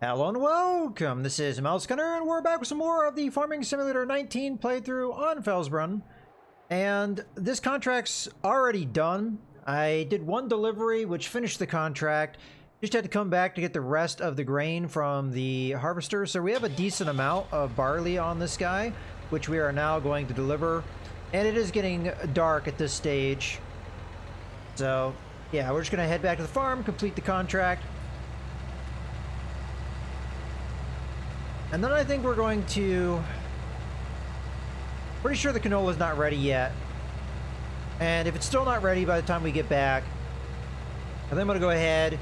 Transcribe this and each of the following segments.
Hello and welcome, this is Gunner, and we're back with some more of the Farming Simulator 19 playthrough on Felsbrunn. And this contract's already done. I did one delivery, which finished the contract. Just had to come back to get the rest of the grain from the harvester. So we have a decent amount of barley on this guy, which we are now going to deliver. And it is getting dark at this stage. So, yeah, we're just going to head back to the farm, complete the contract. And then I think we're going to... Pretty sure the canola is not ready yet. And if it's still not ready by the time we get back, then I'm going to go ahead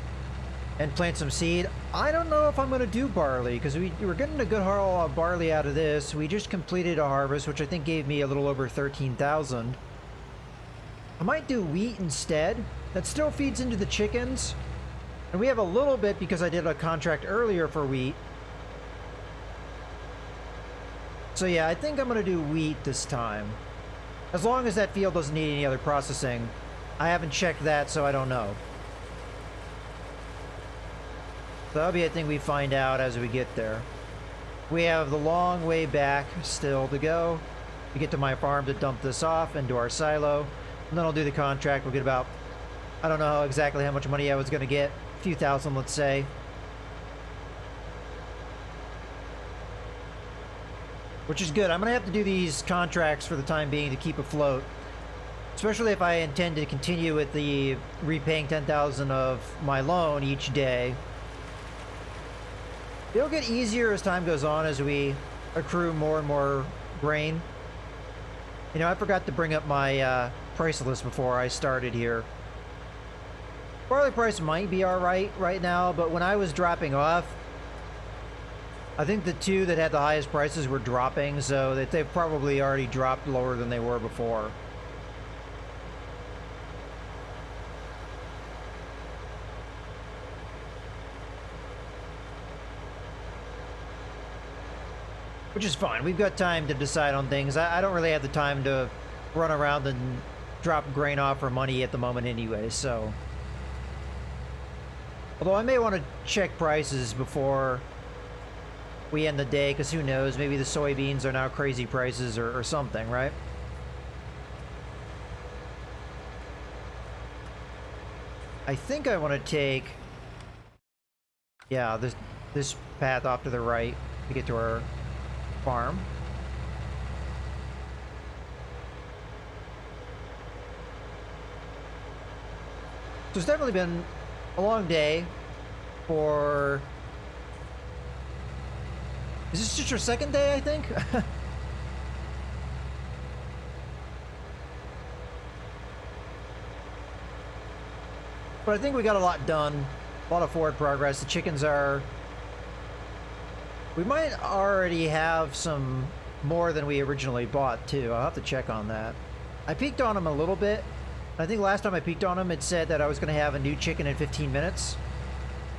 and plant some seed. I don't know if I'm going to do barley, because we're getting a good haul of barley out of this. We just completed a harvest, which I think gave me a little over 13,000. I might do wheat instead. That still feeds into the chickens. And we have a little bit because I did a contract earlier for wheat. So yeah, I think I'm going to do wheat this time. As long as that field doesn't need any other processing. I haven't checked that, so I don't know. So that'll be a thing we find out as we get there. We have the long way back still to go. We get to my farm to dump this off into our silo. And then I'll do the contract. We'll get about, I don't know exactly how much money I was going to get. A few thousand, let's say. Which is good. I'm going to have to do these contracts for the time being to keep afloat. Especially if I intend to continue with the repaying 10,000 of my loan each day. It'll get easier as time goes on as we accrue more and more grain. You know, I forgot to bring up my price list before I started here. Barley price might be alright right now, but when I was dropping off, I think the two that had the highest prices were dropping, so that they've probably already dropped lower than they were before. Which is fine. We've got time to decide on things. I don't really have the time to run around and drop grain off for money at the moment anyway, so... Although I may want to check prices before we end the day, because who knows, maybe the soybeans are now crazy prices or something, right? I think I want to take, yeah, this path off to the right to get to our farm. So it's definitely been a long day for... Is this just your second day, I think? But I think we got a lot done. A lot of forward progress. The chickens are... We might already have some more than we originally bought, too. I'll have to check on that. I peeked on them a little bit. I think last time I peeked on them, it said that I was going to have a new chicken in 15 minutes.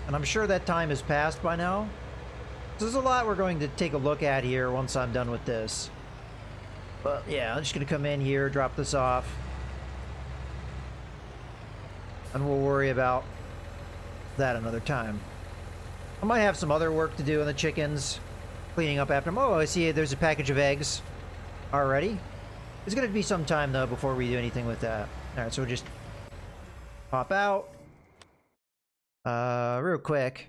And I'm sure that time has passed by now. So there's a lot we're going to take a look at here once I'm done with this. But yeah, I'm just going to come in here, drop this off. And we'll worry about that another time. I might have some other work to do on the chickens. Cleaning up after them. Oh, I see there's a package of eggs already. It's going to be some time, though, before we do anything with that. Alright, so we'll just pop out. Real quick.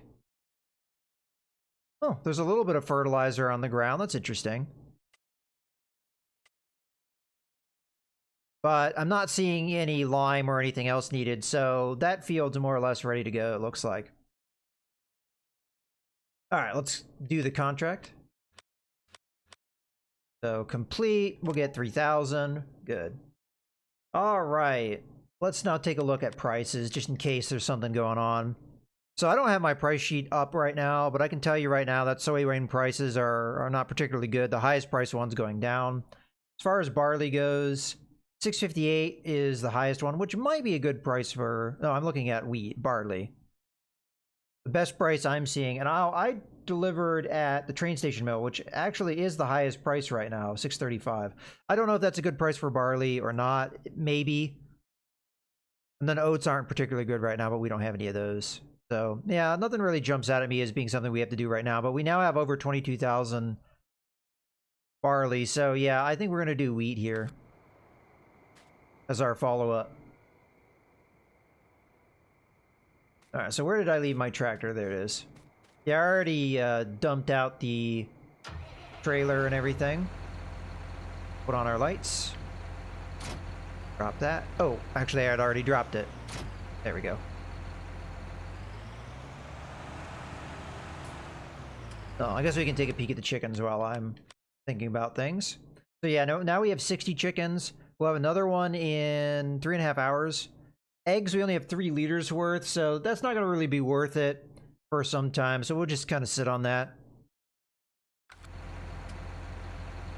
Oh, there's a little bit of fertilizer on the ground. That's interesting. But I'm not seeing any lime or anything else needed, so that field's more or less ready to go, it looks like. Alright, let's do the contract. So, complete. We'll get 3,000. Good. Alright. Let's now take a look at prices, just in case there's something going on. So I don't have my price sheet up right now, but I can tell you right now that soybean prices are not particularly good. The highest price one's going down. As far as barley goes, 658 is the highest one, which might be a good price for... No, I'm looking at wheat, barley. The best price I'm seeing, and I delivered at the train station mill, which actually is the highest price right now, 635. I don't know if that's a good price for barley or not. Maybe. And then oats aren't particularly good right now, but we don't have any of those. So, yeah, nothing really jumps out at me as being something we have to do right now, but we now have over 22,000 barley, so yeah, I think we're going to do wheat here as our follow-up. Alright, so where did I leave my tractor? There it is. Yeah, I already dumped out the trailer and everything. Put on our lights. Drop that. Oh, actually I had already dropped it. There we go. Oh, I guess we can take a peek at the chickens while I'm thinking about things. So yeah, now we have 60 chickens. We'll have another one in 3.5 hours. Eggs, we only have 3 liters worth, so that's not going to really be worth it for some time. So we'll just kind of sit on that.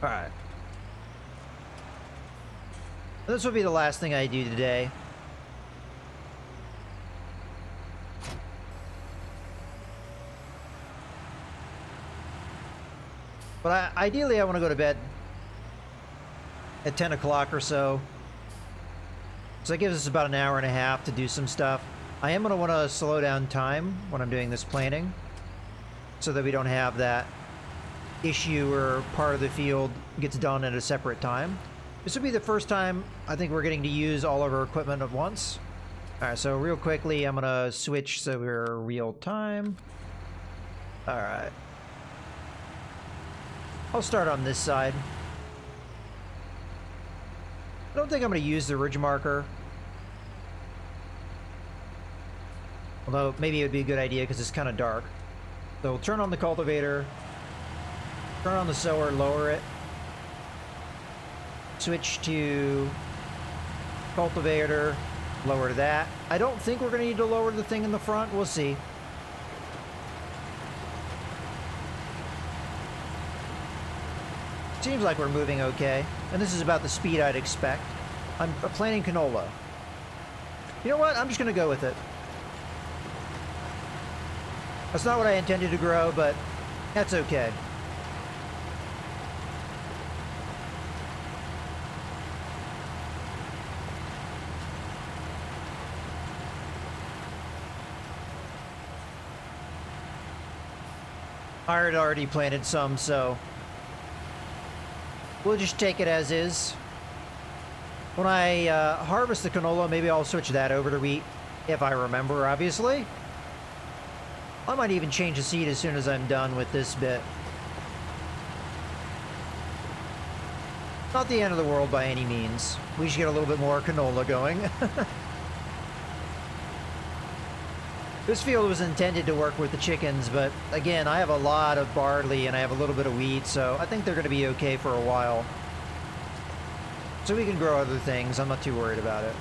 Alright. This will be the last thing I do today. But ideally, I want to go to bed at 10 o'clock or so. So that gives us about an hour and a half to do some stuff. I am going to want to slow down time when I'm doing this planning, so that we don't have that issue where part of the field gets done at a separate time. This will be the first time I think we're getting to use all of our equipment at once. Alright, so real quickly, I'm going to switch so we're real time. Alright. I'll start on this side. I don't think I'm going to use the ridge marker. Although, maybe it would be a good idea because it's kind of dark. So we'll turn on the cultivator. Turn on the sower, lower it. Switch to cultivator, lower that. I don't think we're going to need to lower the thing in the front. We'll see. Seems like we're moving okay. And this is about the speed I'd expect. I'm planting canola. You know what? I'm just going to go with it. That's not what I intended to grow, but that's okay. I had already planted some, so we'll just take it as is. When I harvest the canola, maybe I'll switch that over to wheat, if I remember, obviously. I might even change the seed as soon as I'm done with this bit. Not the end of the world by any means. We should get a little bit more canola going. This field was intended to work with the chickens, but again, I have a lot of barley and I have a little bit of wheat, so I think they're going to be okay for a while. So we can grow other things. I'm not too worried about it.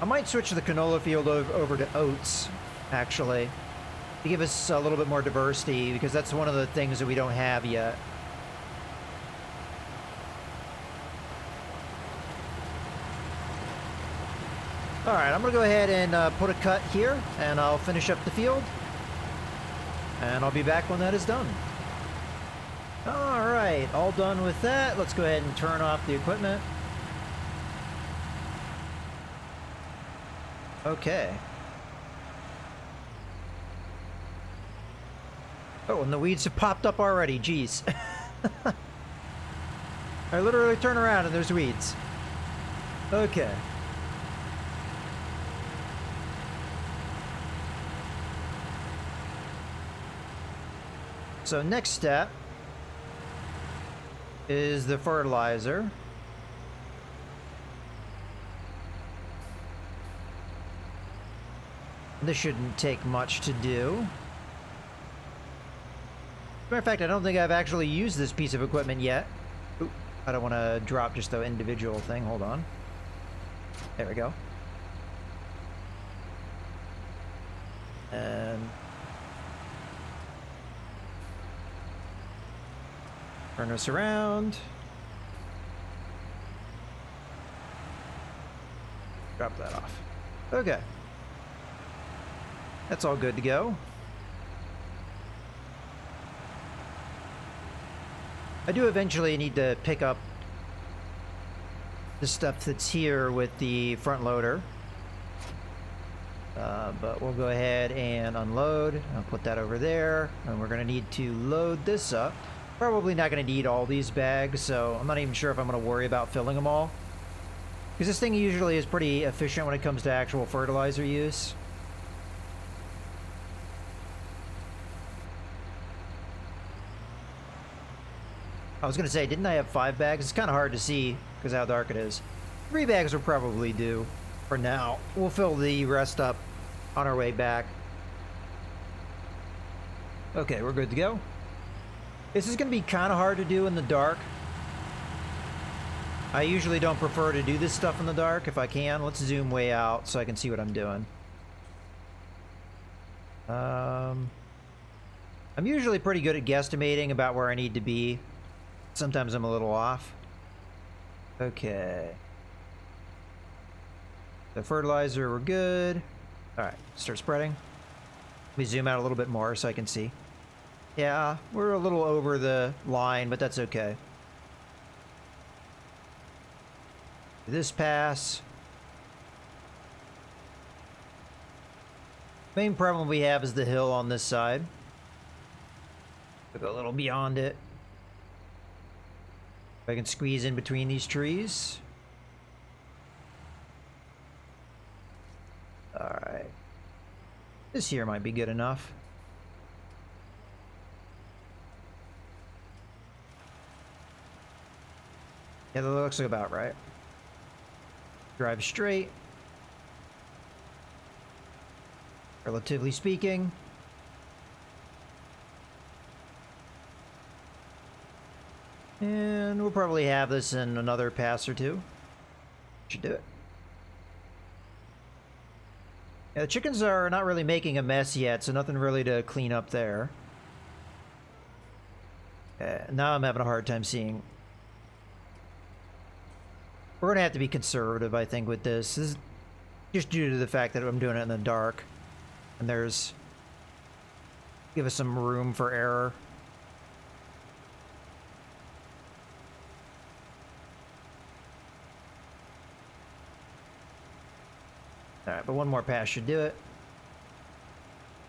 I might switch the canola field over to oats, actually, to give us a little bit more diversity, because that's one of the things that we don't have yet. Alright, I'm going to go ahead and put a cut here, and I'll finish up the field. And I'll be back when that is done. Alright, all done with that. Let's go ahead and turn off the equipment. Okay. Oh, and the weeds have popped up already. Jeez. I literally turn around and there's weeds. Okay. So next step is the fertilizer. This shouldn't take much to do. As a matter of fact, I don't think I've actually used this piece of equipment yet. Oop, I don't want to drop just the individual thing. Hold on. There we go. And turn this around. Drop that off. Okay. That's all good to go. I do eventually need to pick up the stuff that's here with the front loader. But we'll go ahead and unload. I'll put that over there. And we're going to need to load this up. Probably not going to need all these bags, so I'm not even sure if I'm going to worry about filling them all. Because this thing usually is pretty efficient when it comes to actual fertilizer use. I was going to say, didn't I have 5 bags? It's kind of hard to see because of how dark it is. 3 bags will probably do for now. We'll fill the rest up on our way back. Okay, we're good to go. This is going to be kind of hard to do in the dark. I usually don't prefer to do this stuff in the dark if I can. Let's zoom way out so I can see what I'm doing. I'm usually pretty good at guesstimating about where I need to be. Sometimes I'm a little off. Okay. The fertilizer, we're good. Alright, start spreading. Let me zoom out a little bit more so I can see. Yeah, we're a little over the line, but that's okay. This pass. Main problem we have is the hill on this side. We'll go a little beyond it. If I can squeeze in between these trees. Alright. This here might be good enough. Yeah, that looks about right. Drive straight. Relatively speaking. And we'll probably have this in another pass or two. Should do it. Yeah, the chickens are not really making a mess yet, so nothing really to clean up there. Now I'm having a hard time seeing. We're going to have to be conservative, I think, with this. This is just due to the fact that I'm doing it in the dark. And there's... give us some room for error. Alright, but one more pass should do it.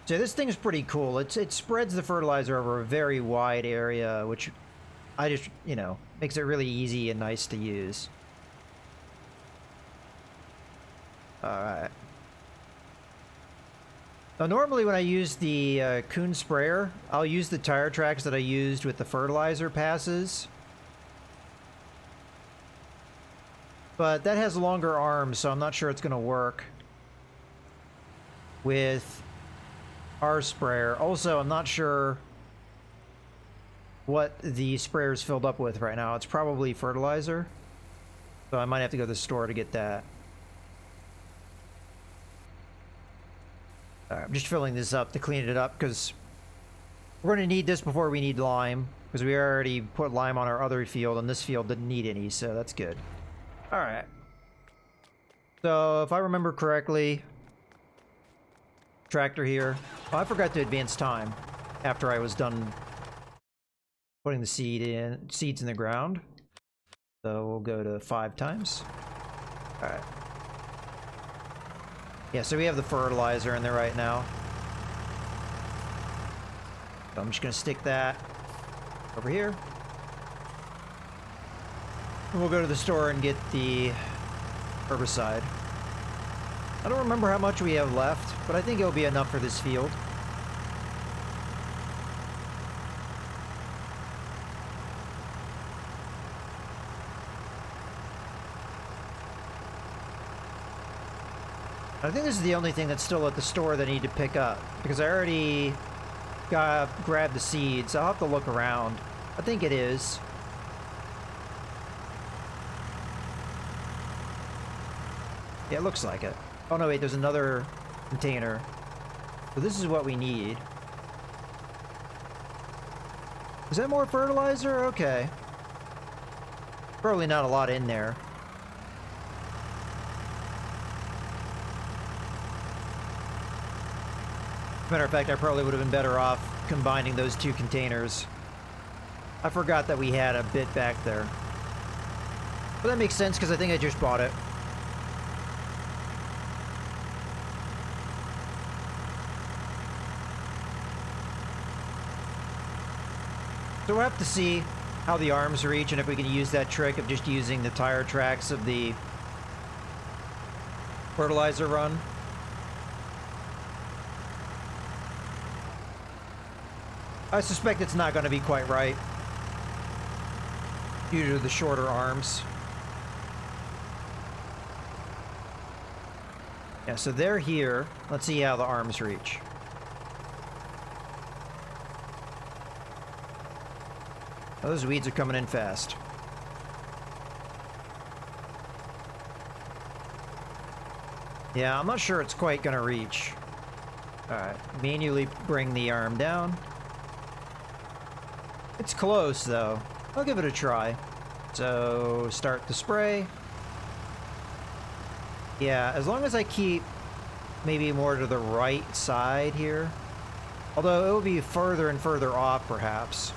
So this thing's pretty cool. It spreads the fertilizer over a very wide area, which I just, you know, makes it really easy and nice to use. Alright. Now normally when I use the Kuhn sprayer, I'll use the tire tracks that I used with the fertilizer passes. But that has longer arms, so I'm not sure it's going to work with our sprayer. Also, I'm not sure what the sprayer is filled up with right now. It's probably fertilizer, so I might have to go to the store to get that. Alright, I'm just filling this up to clean it up because we're going to need this before we need lime, because we already put lime on our other field and this field didn't need any, so that's good. Alright. So, if I remember correctly, tractor here. Oh, I forgot to advance time after I was done putting the seeds in the ground. So we'll go to 5 times. Alright. Yeah, so we have the fertilizer in there right now. So I'm just gonna stick that over here. And we'll go to the store and get the herbicide. I don't remember how much we have left, but I think it'll be enough for this field. I think this is the only thing that's still at the store that I need to pick up, because I already grabbed the seeds. I'll have to look around. I think it is. Yeah, it looks like it. Oh no, wait, there's another container. So this is what we need. Is that more fertilizer? Okay. Probably not a lot in there. Matter of fact, I probably would have been better off combining those 2 containers. I forgot that we had a bit back there. But that makes sense because I think I just bought it. So we'll have to see how the arms reach and if we can use that trick of just using the tire tracks of the fertilizer run. I suspect it's not going to be quite right due to the shorter arms. Yeah, so they're here. Let's see how the arms reach. Oh, those weeds are coming in fast. Yeah, I'm not sure it's quite gonna reach. Alright, manually bring the arm down. It's close, though. I'll give it a try. So, start the spray. Yeah, as long as I keep maybe more to the right side here. Although it will be further and further off, perhaps.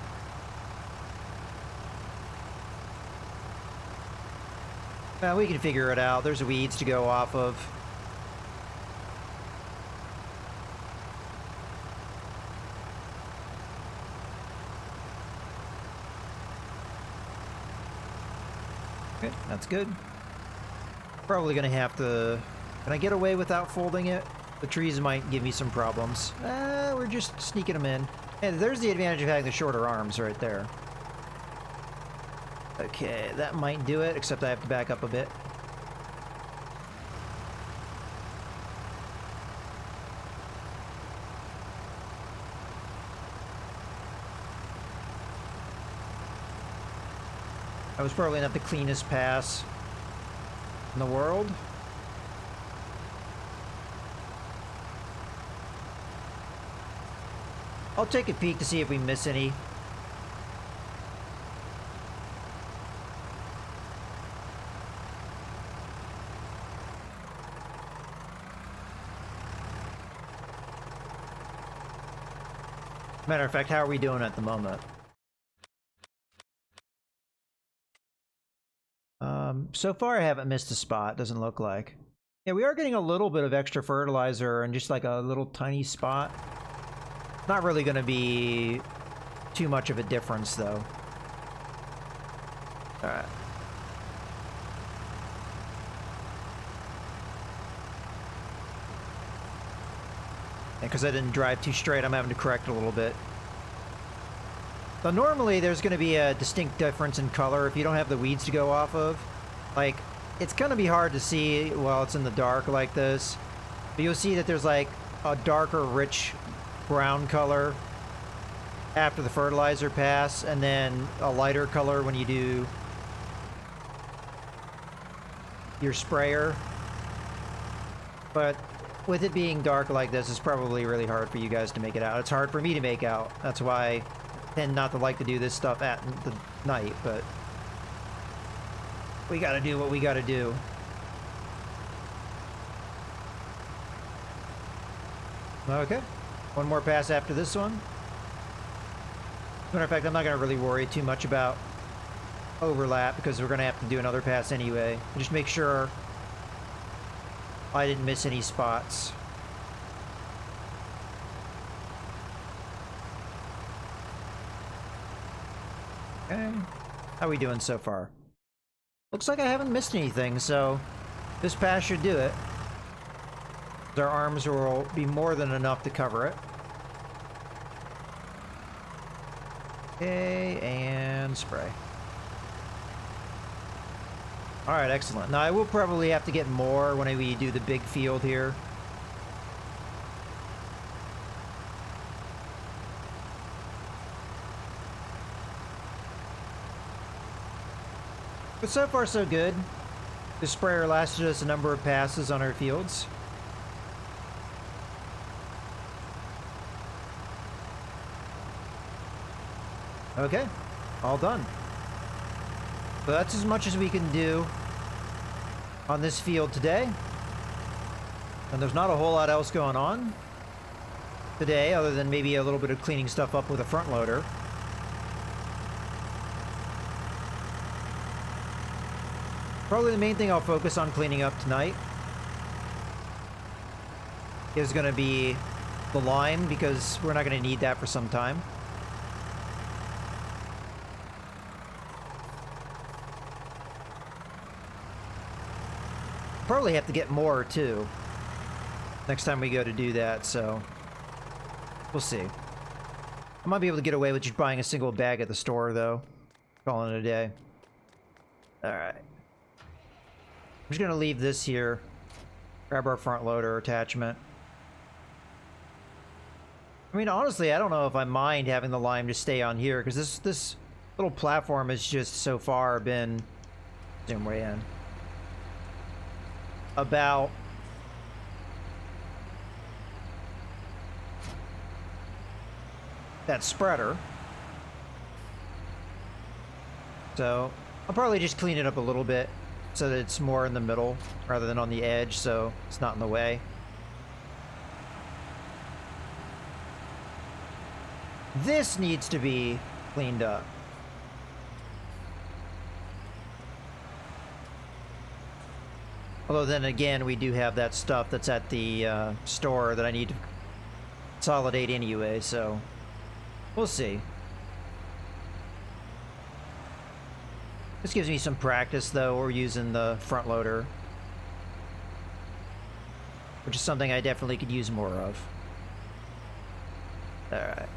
We can figure it out. There's weeds to go off of. Okay, that's good. Probably gonna have to... Can I get away without folding it? The trees might give me some problems. We're just sneaking them in. And there's the advantage of having the shorter arms right there. Okay, that might do it, except I have to back up a bit. That was probably not the cleanest pass in the world. I'll take a peek to see if we miss any. Matter of fact, how are we doing at the moment? So far I haven't missed a spot, doesn't look like. Yeah, we are getting a little bit of extra fertilizer and just like a little tiny spot. Not really going to be too much of a difference, though. Alright. Because I didn't drive too straight, I'm having to correct a little bit. So normally there's going to be a distinct difference in color if you don't have the weeds to go off of. Like, it's going to be hard to see while it's in the dark like this. But you'll see that there's like a darker, rich brown color after the fertilizer pass, and then a lighter color when you do your sprayer. But with it being dark like this, it's probably really hard for you guys to make it out. It's hard for me to make out. That's why I tend not to like to do this stuff at the night, but we gotta do what we gotta do. Okay. One more pass after this one. Matter of fact, I'm not going to really worry too much about overlap because we're going to have to do another pass anyway. Just make sure I didn't miss any spots. Okay. How are we doing so far? Looks like I haven't missed anything, so this pass should do it. Our arms will be more than enough to cover it. Okay, and spray. Alright, excellent. Now I will probably have to get more when we do the big field here. But so far so good. The sprayer lasted us a number of passes on our fields. Okay, all done. So that's as much as we can do on this field today. And there's not a whole lot else going on today, other than maybe a little bit of cleaning stuff up with a front loader. Probably the main thing I'll focus on cleaning up tonight is going to be the lime, because we're not going to need that for some time. Probably have to get more too next time we go to do that, so we'll see. I might be able to get away with just buying a single bag at the store though. Calling it a day. Alright. I'm just gonna leave this here. Grab our front loader attachment. I mean, honestly, I don't know if I mind having the lime just stay on here, because this little platform has just so far been, zoom way in, about that spreader. So I'll probably just clean it up a little bit so that it's more in the middle rather than on the edge, so it's not in the way. This needs to be cleaned up. Although then again, we do have that stuff that's at the store that I need to consolidate anyway, so we'll see. This gives me some practice though. We're using the front loader, which is something I definitely could use more of. Alright.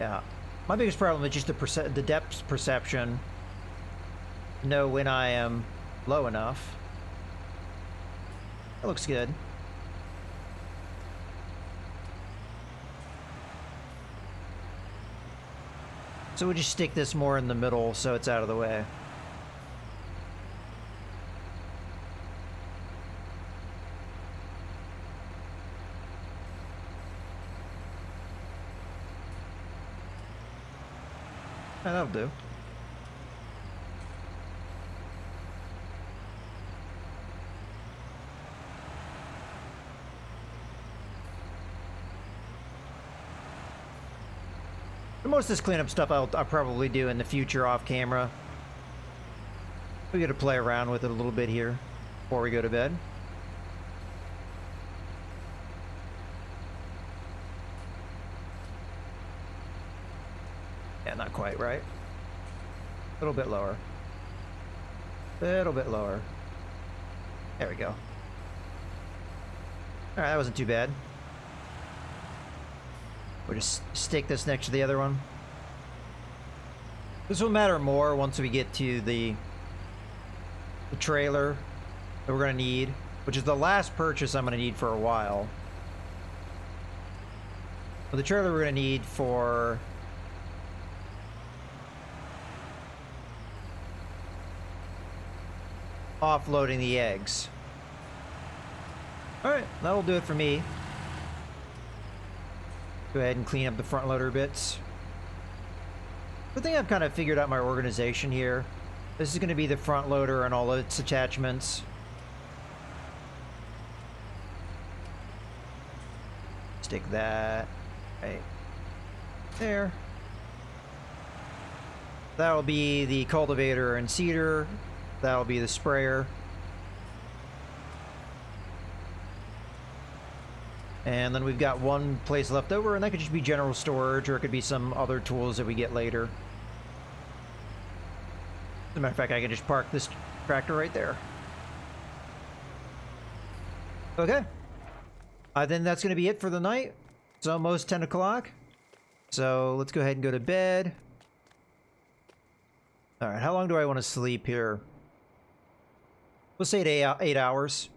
Yeah. My biggest problem is just the depth perception. Know when I am low enough. That looks good. So we'll just stick this more in the middle so it's out of the way. Yeah, that'll do. Most of this cleanup stuff I'll probably do in the future off camera. We get to play around with it a little bit here before we go to bed. Yeah, not quite right. A little bit lower. A little bit lower. There we go. Alright, that wasn't too bad. We'll just stick this next to the other one. This will matter more once we get to the trailer that we're going to need, which is the last purchase I'm going to need for a while. But the trailer we're going to need for offloading the eggs. Alright, that'll do it for me. Go ahead and clean up the front loader bits. I think I've kind of figured out my organization here. This is going to be the front loader and all of its attachments. Stick that right there. That'll be the cultivator and seeder. That'll be the sprayer. And then we've got one place left over, and that could just be general storage, or it could be some other tools that we get later. As a matter of fact, I can just park this tractor right there. Okay. I think that's going to be it for the night. It's almost 10 o'clock. So let's go ahead and go to bed. Alright, how long do I want to sleep here? Let's say 8 hours.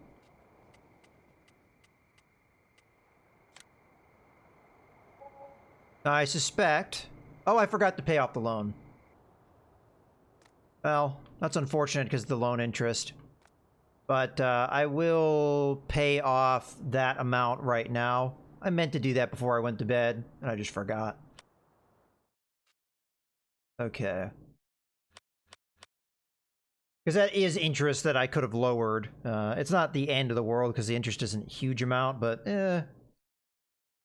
I suspect... Oh, I forgot to pay off the loan. Well, that's unfortunate because of the loan interest. But I will pay off that amount right now. I meant to do that before I went to bed, and I just forgot. Okay. Because that is interest that I could have lowered. It's not the end of the world because the interest isn't a huge amount, but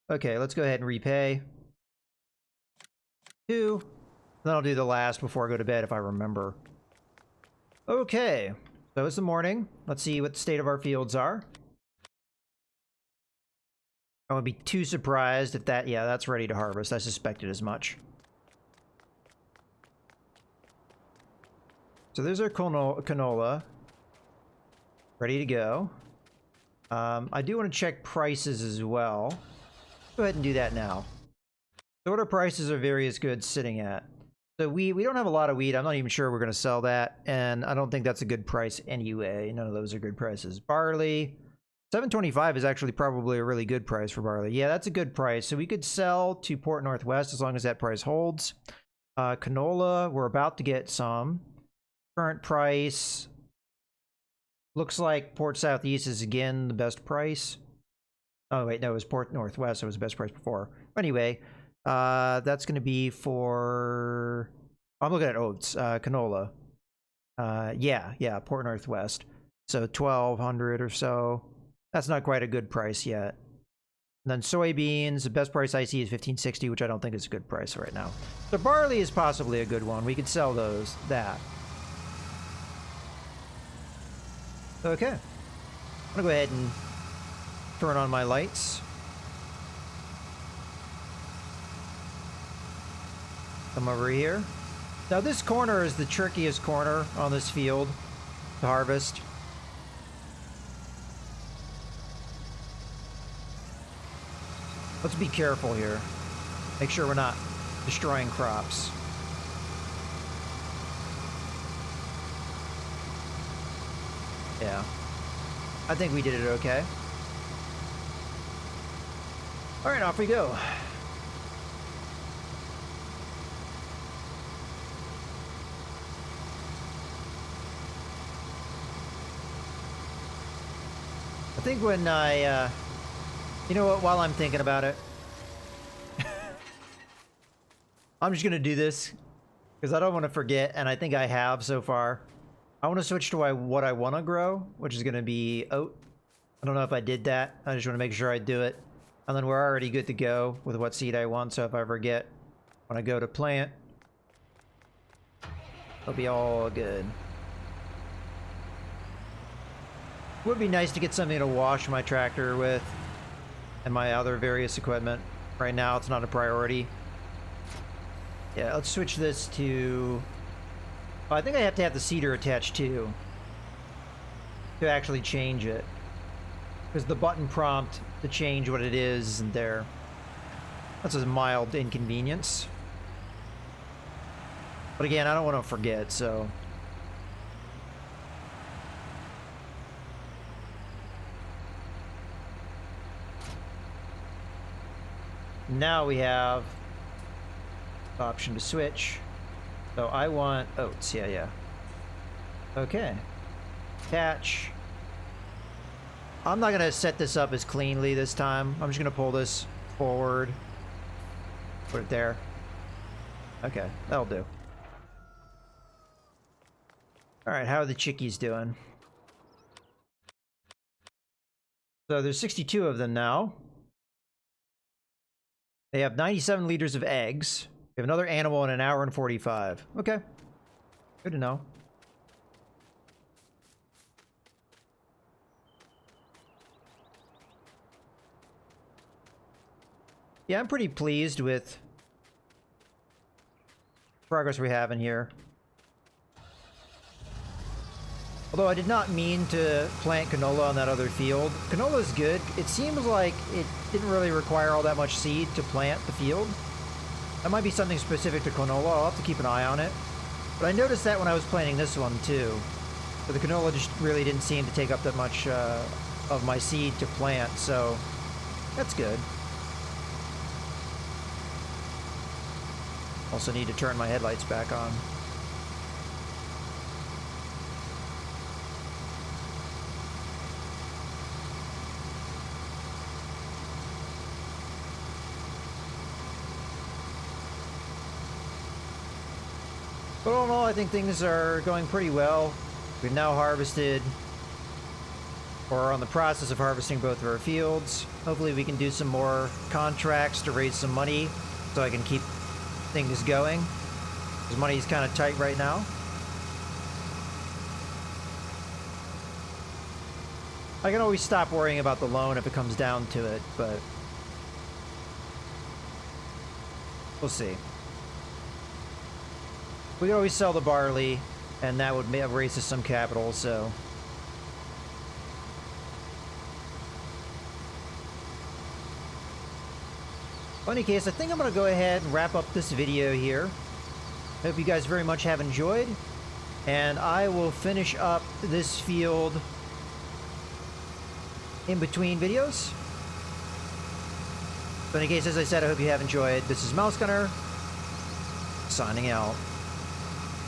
okay, let's go ahead and repay. 2. Then I'll do the last before I go to bed if I remember. Okay, so it's the morning. Let's see what the state of our fields are. I won't be too surprised if that, yeah, that's ready to harvest. I suspected as much. So there's our canola. Ready to go. I do want to check prices as well. Go ahead and do that now. So what are prices of various goods sitting at? So we don't have a lot of wheat. I'm not even sure we're going to sell that. And I don't think that's a good price anyway. None of those are good prices. Barley. 725 is actually probably a really good price for barley. Yeah, that's a good price. So we could sell to Port Northwest as long as that price holds. Canola, we're about to get some. Current price looks like Port Southeast is again the best price. Oh wait, no, it was Port Northwest. It was the best price before. Anyway, that's going to be for. I'm looking at oats, canola. Yeah, Port Northwest. So 1,200 or so. That's not quite a good price yet. And then soybeans, the best price I see is 1,560, which I don't think is a good price right now. So barley is possibly a good one. We could sell that. Okay. I'm gonna go ahead and turn on my lights. Come over here. Now this corner is the trickiest corner on this field to harvest. Let's be careful here. Make sure we're not destroying crops. Yeah. I think we did it okay. Alright, off we go. I think when I, you know what, while I'm thinking about it, I'm just gonna do this, because I don't want to forget, and I think I have so far. I want to switch to what I want to grow, which is going to be oat. I don't know if I did that. I just want to make sure I do it. And then we're already good to go with what seed I want, so if I forget when I go to plant, it'll be all good. Would be nice to get something to wash my tractor with and my other various equipment. Right now, it's not a priority. Yeah, let's switch this to... Oh, I think I have to have the seeder attached too to actually change it, because the button prompt to change what it is isn't there. That's a mild inconvenience. But again, I don't want to forget, so... Now we have the option to switch. So I want oats, yeah. Okay. Attach. I'm not gonna set this up as cleanly this time. I'm just gonna pull this forward. Put it there. Okay, that'll do. Alright, how are the chickies doing? So there's 62 of them now. They have 97 liters of eggs. We have another animal in an hour and 45. Okay. Good to know. Yeah, I'm pretty pleased with progress we have in here. Although I did not mean to plant canola on that other field. Canola is good. It seems like it didn't really require all that much seed to plant the field. That might be something specific to canola. I'll have to keep an eye on it. But I noticed that when I was planting this one too. So the canola just really didn't seem to take up that much of my seed to plant, so that's good. Also need to turn my headlights back on. But all in all, I think things are going pretty well. We've now harvested, or are on the process of harvesting both of our fields. Hopefully we can do some more contracts to raise some money so I can keep things going. Because money's kind of tight right now. I can always stop worrying about the loan if it comes down to it, but we'll see. We can always sell the barley, and that would raise us some capital, so. In any case, I think I'm going to go ahead and wrap up this video here. Hope you guys very much have enjoyed, and I will finish up this field in between videos. But in any case, as I said, I hope you have enjoyed. This is Mouse Gunner, signing out.